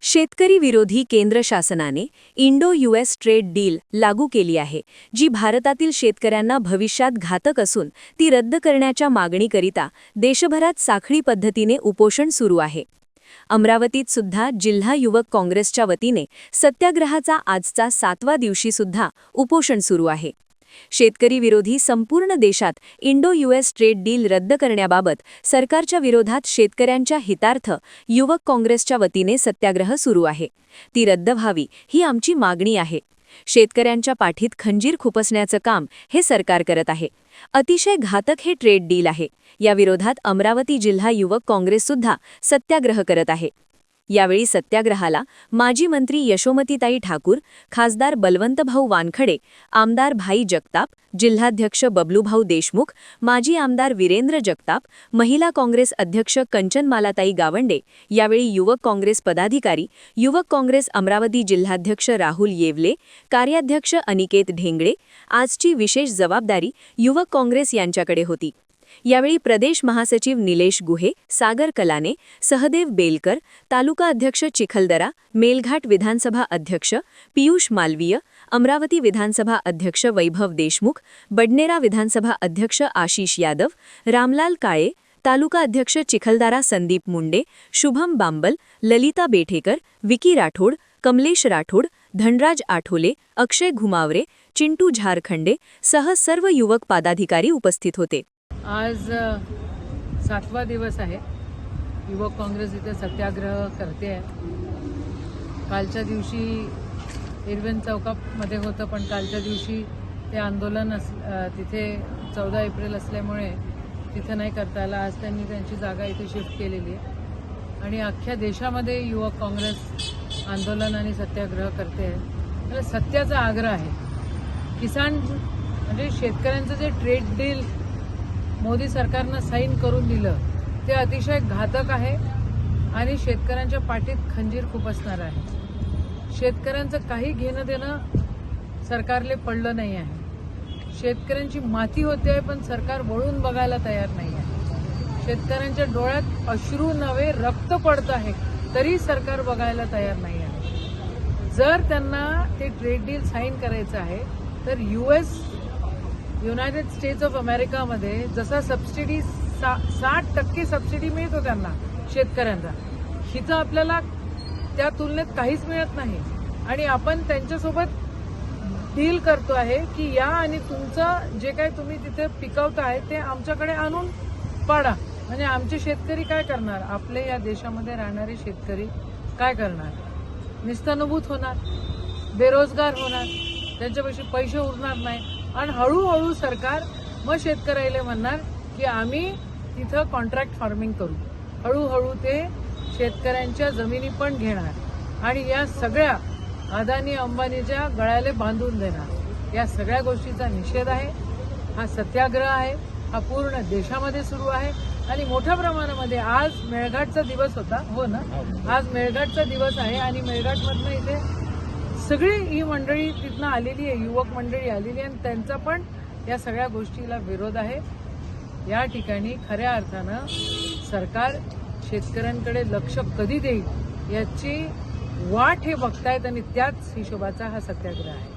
शेतकरी विरोधी केंद्र शासनाने इंडो-यूएस ट्रेड डील लागू केली आहे, जी भारतातील शेतकऱ्यांना भविष्यात घातक असून ती रद्द करण्याच्या मागणीकरिता देशभरात साखळी पद्धतीने उपोषण सुरू आहे. अमरावतीत सुद्धा जिल्हा युवक काँग्रेसच्या वतीने सत्याग्रहाचा आजचा 7वा दिवशी सुद्धा उपोषण सुरू आहे. शेतकरी विरोधी संपूर्ण देशात इंडो-यूएस ट्रेड डील रद्द करण्याबाबत सरकारच्या विरोधात शेतकऱ्यांच्या हितार्थ युवक काँग्रेसच्या वतीने सत्याग्रह सुरू आहे. ती रद्द व्हावी ही आमची मागणी आहे. शेतकऱ्यांच्या पाठीत खंजीर खुपसण्याचं काम हे सरकार करत आहे. अतिशय घातक हे ट्रेड डील आहे. या विरोधात अमरावती जिल्हा युवक काँग्रेस सुद्धा सत्याग्रह करत आहे. यावेळी सत्याग्रहाला माजी मंत्री यशोमतीताई ठाकूर, खासदार बलवंतभाऊ वानखडे, आमदार भाई जगताप, जिल्हाध्यक्ष बबलूभाऊ देशमुख, माजी आमदार वीरेंद्र जगताप, महिला काँग्रेस अध्यक्ष कंचनमालाताई गावंडे, यावेळी युवक काँग्रेस पदाधिकारी, युवक काँग्रेस अमरावती जिल्हाध्यक्ष राहुल येवले, कार्याध्यक्ष अनिकेत ढेंगळे. आजची विशेष जबाबदारी युवक काँग्रेस यांच्याकडे होती. यावेळी प्रदेश महासचिव निलेश गुहे, सागर कलाने, सहदेव बेलकर, तालुका अध्यक्ष चिखलदरा, मेलघाट विधानसभा अध्यक्ष पियुष मालवीय, अमरावती विधानसभा अध्यक्ष वैभव देशमुख, बडनेरा विधानसभा अध्यक्ष आशिष यादव, रामलाल काळे, तालुका अध्यक्ष चिखलदरा संदीप मुंडे, शुभम बांबल, ललिता बेठेकर, विकी राठोड, कमलेश राठोड, धनराज आठोले, अक्षय घुमावरे, चिंटू झारखंडे सह सर्व युवक पदाधिकारी उपस्थित होते. आज 7वा दिवस आहे. युवक काँग्रेस इथे सत्याग्रह करते आहे. कालच्या दिवशी इरविन चौकामध्ये होतं, पण कालच्या दिवशी ते आंदोलन तिथे 14 एप्रिल असल्यामुळे तिथे नाही करता आलं. आज त्यांनी त्यांची जागा इथे शिफ्ट केलेली आहे आणि अख्ख्या देशामध्ये युवक काँग्रेस आंदोलन आणि सत्याग्रह करते आहे. तर सत्याचा आग्रह आहे. किसान म्हणजे शेतकऱ्यांचं जे ट्रेड डील मोदी सरकारनं साईन करून दिलं ते अतिशय घातक आहे आणि शेतकऱ्यांच्या पाठीत खंजीर खुपसणार आहे. शेतकऱ्यांचं काही घेणं देणं सरकारले पडलं नाही आहे. शेतकऱ्यांची माती होते आहे, पण सरकार वळून बघायला तयार नाही आहे. शेतकऱ्यांच्या डोळ्यात अश्रू नव्हे रक्त पडतं आहे, तरी सरकार बघायला तयार नाही आहे. जर त्यांना ते ट्रेड डील साईन करायचं आहे तर युनायटेड स्टेट्स ऑफ अमेरिकामध्ये जसा सबसिडी 60% सबसिडी मिळतो त्यांना शेतकऱ्यांचा, हिचं आपल्याला त्या तुलनेत काहीच मिळत नाही. आणि आपण त्यांच्यासोबत डील करतो आहे की या आणि तुमचं जे काही तुम्ही तिथे पिकवताय ते आमच्याकडे आणून पाडा. म्हणजे आमचे शेतकरी काय करणार? आपले या देशामध्ये राहणारे शेतकरी काय करणार? निस्तानुभूत होणार, बेरोजगार होणार, त्यांच्यापाशी पैसे उरणार नाही आणि हळूहळू सरकार मग शेतकऱ्याला म्हणणार की आम्ही तिथं कॉन्ट्रॅक्ट फार्मिंग करू. हळूहळू ते शेतकऱ्यांच्या जमिनी पण घेणार आणि या सगळ्या अदानी अंबानीच्या गळ्याला बांधून देणार. या सगळ्या गोष्टीचा निषेध आहे. हा सत्याग्रह आहे. हा पूर्ण देशामध्ये सुरू आहे आणि मोठ्या प्रमाणामध्ये आज मेळघाटचा दिवस होता. हो ना, आज मेळघाटचा दिवस आहे आणि मेळघाटमधनं इथे सगळी ही मंडळी तिथनं आलेली आहे, युवक मंडळी आलेली आहे आणि त्यांचा पण या सगळ्या गोष्टीला विरोध आहे. या ठिकाणी खऱ्या अर्थानं सरकार शेतकऱ्यांकडे लक्ष कधी देईल याची वाट हे बघतायत आणि त्याच हिशोबाचा हा सत्याग्रह आहे.